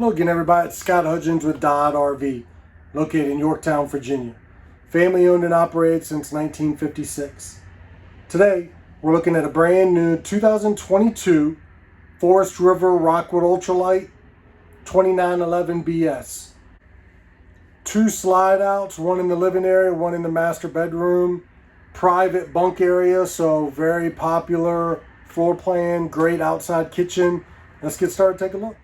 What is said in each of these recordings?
Hello again, everybody. It's Scott Hudgins with Dodd RV, located in Yorktown, Virginia. Family owned and operated since 1956. Today, we're looking at a brand new 2022 Forest River Rockwood LITE 2911BS. Two slide outs, one in the living area, one in the master bedroom. Private bunk area, so very popular floor plan, great outside kitchen. Let's get started, take a look.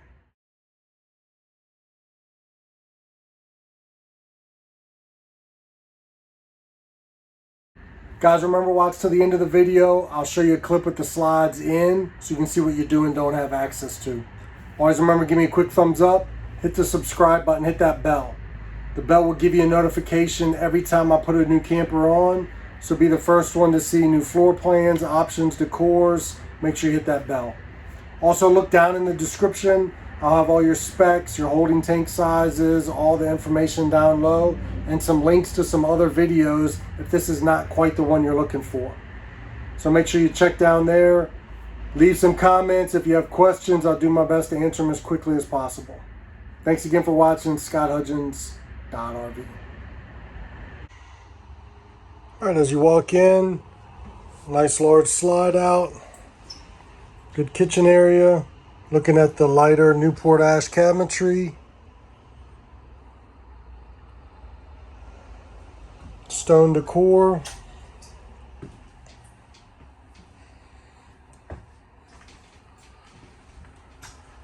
Guys, remember, watch to the end of the video. I'll show you a clip with the slides in so you can see what you do and don't have access to. Always remember, give me a quick thumbs up, hit the subscribe button, hit that bell. The bell will give you a notification every time I put a new camper on, so be the first one to see new floor plans, options, decors. Make sure you hit that bell. Also, look down in the description. I'll have all your specs, your holding tank sizes, all the information down low, and some links to some other videos if this is not quite the one you're looking for. So make sure you check down there. Leave some comments. If you have questions, I'll do my best to answer them as quickly as possible. Thanks again for watching. Scott Hudgins, Dodd RV. All right, as you walk in, nice large slide out. Good kitchen area. Looking at the lighter Newport ash cabinetry. Stone decor.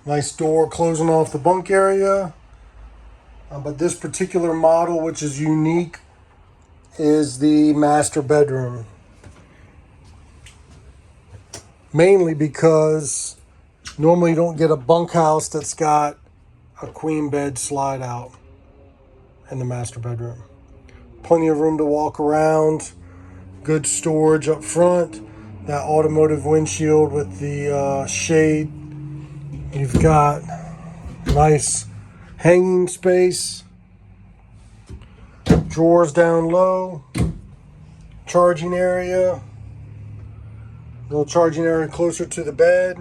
Nice door closing off the bunk area. But this particular model, which is unique, is the master bedroom. Mainly because normally you don't get a bunkhouse that's got a queen bed slide out in the master bedroom. Plenty of room to walk around, good storage up front, that automotive windshield with the shade. You've got nice hanging space, drawers down low, charging area, little charging area closer to the bed.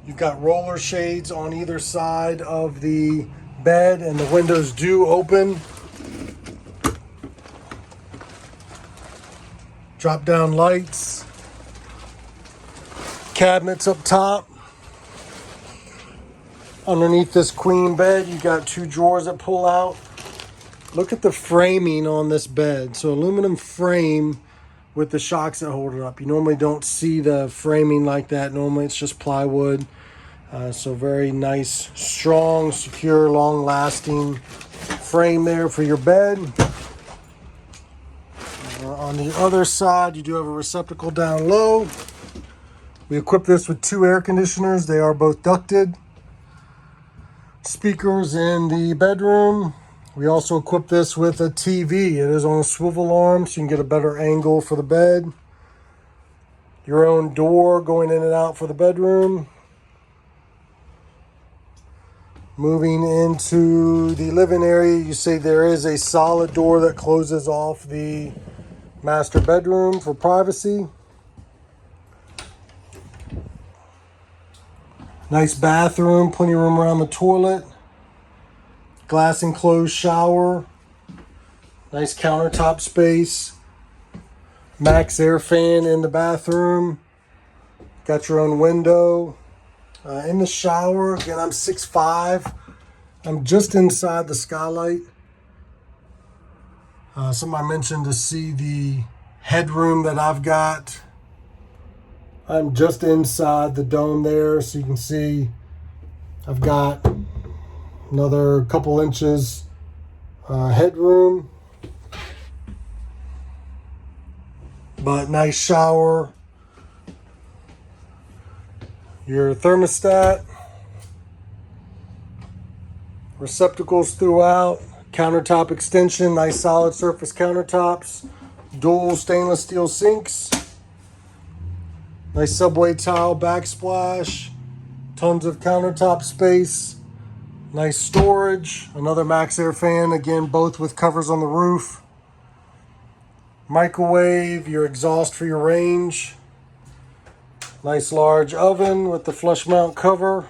You've got roller shades on either side of the bed, and the windows do open. Drop down lights. Cabinets up top. Underneath this queen bed, you've got two drawers that pull out. Look at the framing on this bed. So aluminum frame with the shocks that hold it up. You normally don't see the framing like that. Normally it's just plywood. So very nice, strong, secure, long-lasting frame there for your bed. On the other side, you do have a receptacle down low. We equipped this with two air conditioners. They are both ducted. Speakers in the bedroom. We also equipped this with a TV. It is on a swivel arm, so you can get a better angle for the bed. Your own door going in and out for the bedroom. Moving into the living area, you see there is a solid door that closes off the master bedroom for privacy. Nice bathroom, plenty of room around the toilet. Glass enclosed shower. Nice countertop space. Max air fan in the bathroom. Got your own window. In the shower, again, I'm 6'5". I'm just inside the skylight. Somebody mentioned to see the headroom that I've got. I'm just inside the dome there, so you can see I've got another couple inches headroom. But nice shower. Your thermostat. Receptacles throughout. Countertop extension, nice solid surface countertops. Dual stainless steel sinks. Nice subway tile backsplash. Tons of countertop space. Nice storage. Another max air fan, again, both with covers on the roof. Microwave, your exhaust for your range. Nice large oven with the flush mount cover.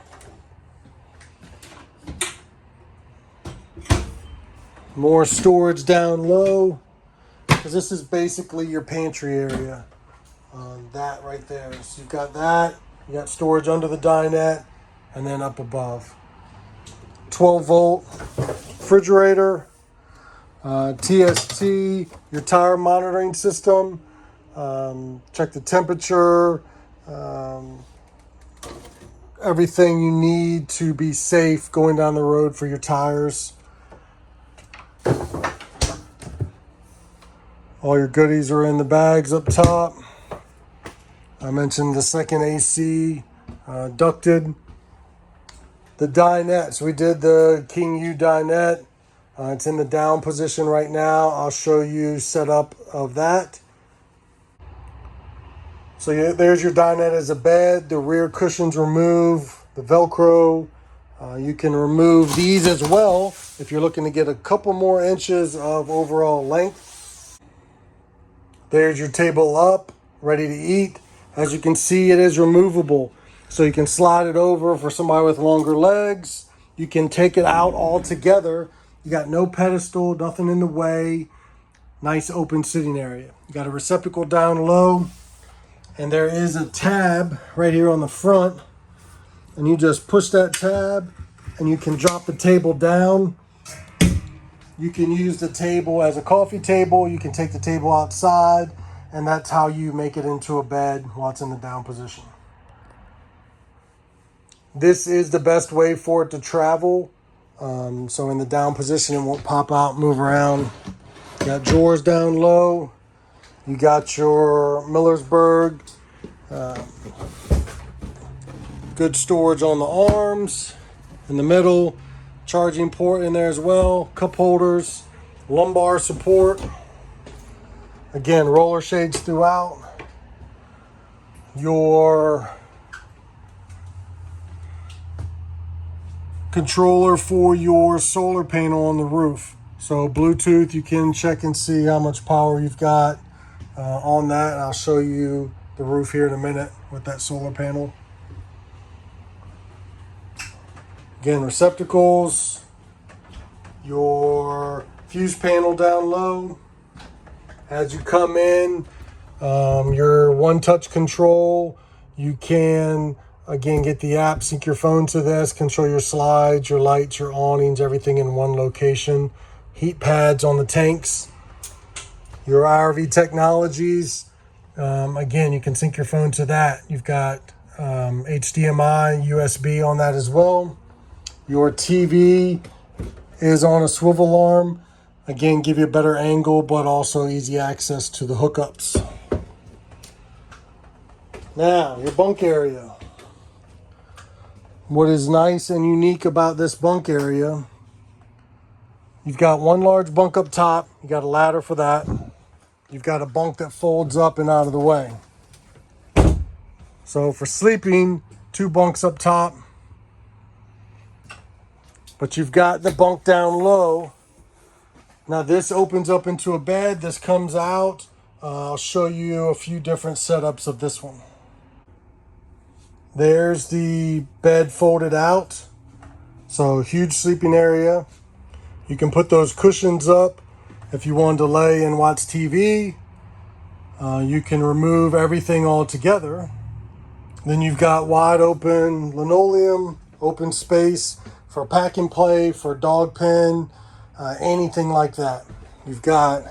More storage down low, because this is basically your pantry area. That right there. So you've got that. You got storage under the dinette, and then up above. 12-volt refrigerator, TST, your tire monitoring system. Check the temperature. Everything you need to be safe going down the road for your tires. All your goodies are in the bags up top. I mentioned the second AC ducted. The dinette, so we did the King U dinette. It's in the down position right now. I'll show you setup of that. So there's your dinette as a bed. The rear cushions remove, the Velcro. You can remove these as well if you're looking to get a couple more inches of overall length. There's your table up, ready to eat. As you can see, it is removable. So you can slide it over for somebody with longer legs. You can take it out all together. You got no pedestal, nothing in the way. Nice open sitting area. You got a receptacle down low. And there is a tab right here on the front. And you just push that tab and you can drop the table down. You can use the table as a coffee table. You can take the table outside. And that's how you make it into a bed while it's in the down position. This is the best way for it to travel. So in the down position, it won't pop out, move around. You got drawers down low. You got your Millersburg. Good storage on the arms. In the middle, charging port in there as well. Cup holders, lumbar support. Again, roller shades throughout. Your controller for your solar panel on the roof. So Bluetooth, you can check and see how much power you've got on that. And I'll show you the roof here in a minute with that solar panel. Again, receptacles, your fuse panel down low. As you come in, your one-touch control, you can, again, get the app, sync your phone to this, control your slides, your lights, your awnings, everything in one location. Heat pads on the tanks. Your IRV technologies, again, you can sync your phone to that. You've got HDMI, USB on that as well. Your TV is on a swivel arm. Again, give you a better angle, but also easy access to the hookups. Now, your bunk area. What is nice and unique about this bunk area, you've got one large bunk up top. You got a ladder for that. You've got a bunk that folds up and out of the way. So for sleeping, 2 bunks up top. But you've got the bunk down low. Now this opens up into a bed. This comes out. I'll show you a few different setups of this one. There's the bed folded out. So huge sleeping area. You can put those cushions up if you wanted to lay and watch TV. You can remove everything all together. Then you've got wide open linoleum, open space for pack and play, for dog pen, anything like that. You've got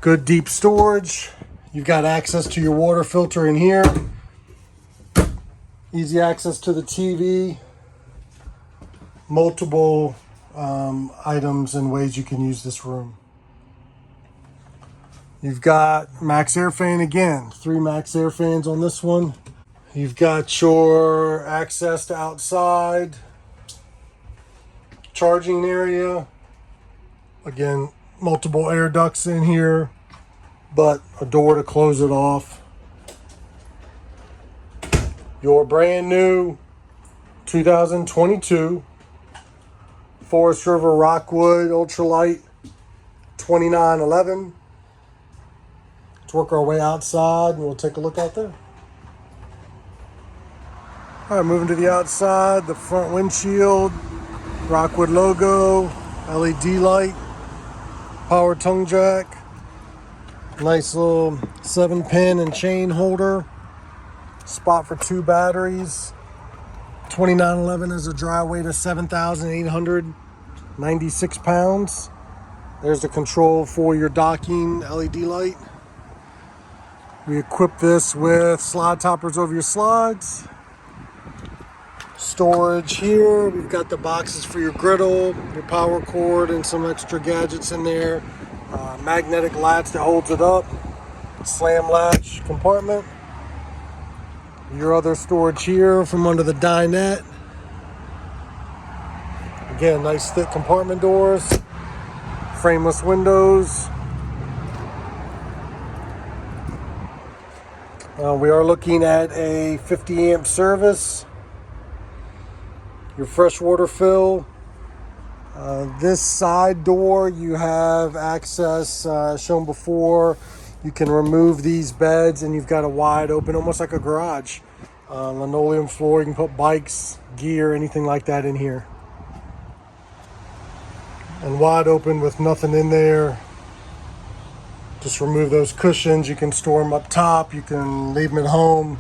good deep storage. You've got access to your water filter in here. Easy access to the TV. Multiple items and ways you can use this room. You've got max air fan again. 3 max air fans on this one. You've got your access to outside. Charging area. Again, multiple air ducts in here, but a door to close it off. Your brand new 2022 Forest River Rockwood LITE 2911. Let's work our way outside and we'll take a look out there. All right, moving to the outside, the front windshield, Rockwood logo, LED light. power tongue jack. Nice little 7-pin and chain holder. Spot for 2 batteries. 2911 is a dry weight of 7,896 pounds. There's the control for your docking LED light. We equip this with slide toppers over your slides. Storage here. We've got the boxes for your griddle, your power cord, and some extra gadgets in there. Magnetic latch that holds it up. Slam latch compartment. Your other storage here from under the dinette. Again, nice thick compartment doors. Frameless windows. We are looking at a 50 amp service. Your freshwater fill. This side door, you have access, shown before. You can remove these beds and you've got a wide open, almost like a garage. Linoleum floor, you can put bikes, gear, anything like that in here. And wide open with nothing in there. Just remove those cushions. You can store them up top. You can leave them at home.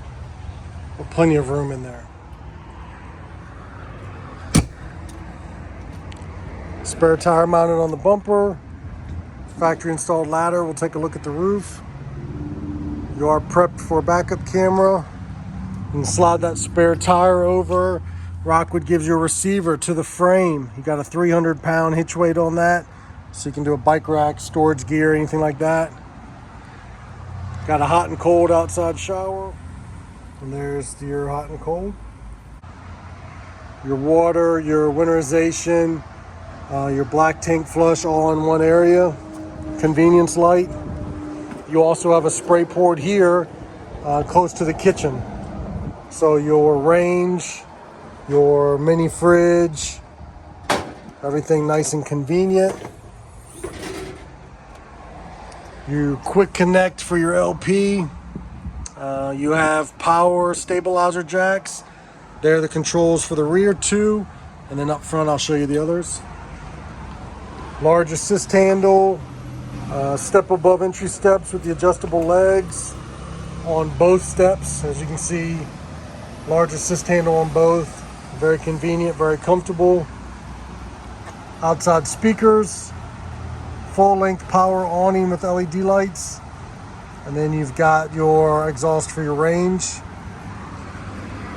With plenty of room in there. Spare tire mounted on the bumper. Factory installed ladder. We'll take a look at the roof. You are prepped for a backup camera. You can slide that spare tire over. Rockwood gives you a receiver to the frame. You got a 300-pound hitch weight on that. So you can do a bike rack, storage gear, anything like that. Got a hot and cold outside shower. And there's your hot and cold. Your water, your winterization, your black tank flush all in one area. Convenience light. You also have a spray port here close to the kitchen. So your range, your mini fridge, everything nice and convenient. You quick connect for your LP. You have power stabilizer jacks. They're the controls for the rear 2. And then up front, I'll show you the others. Large assist handle. Step above entry steps with the adjustable legs on both steps. As you can see, large assist handle on both. Very convenient, very comfortable. Outside speakers. Full-length power awning with LED lights. And then you've got your exhaust for your range.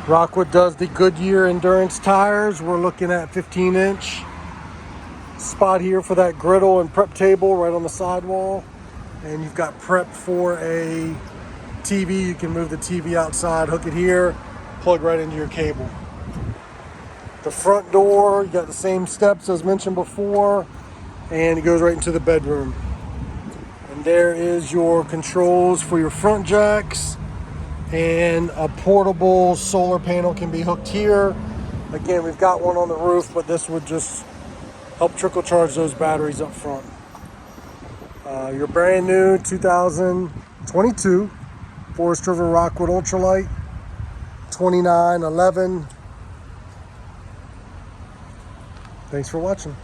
Rockwood does the Goodyear Endurance tires. We're looking at 15-inch. Spot here for that griddle and prep table right on the sidewall. And you've got prep for a TV. You can move the TV outside, hook it here, plug right into your cable. The front door, you got the same steps as mentioned before. And it goes right into the bedroom. And there is your controls for your front jacks, and a portable solar panel can be hooked here. Again, we've got one on the roof, but this would just help trickle charge those batteries up front. Your brand new 2022 Forest River Rockwood Ultralight 2911. Thanks for watching.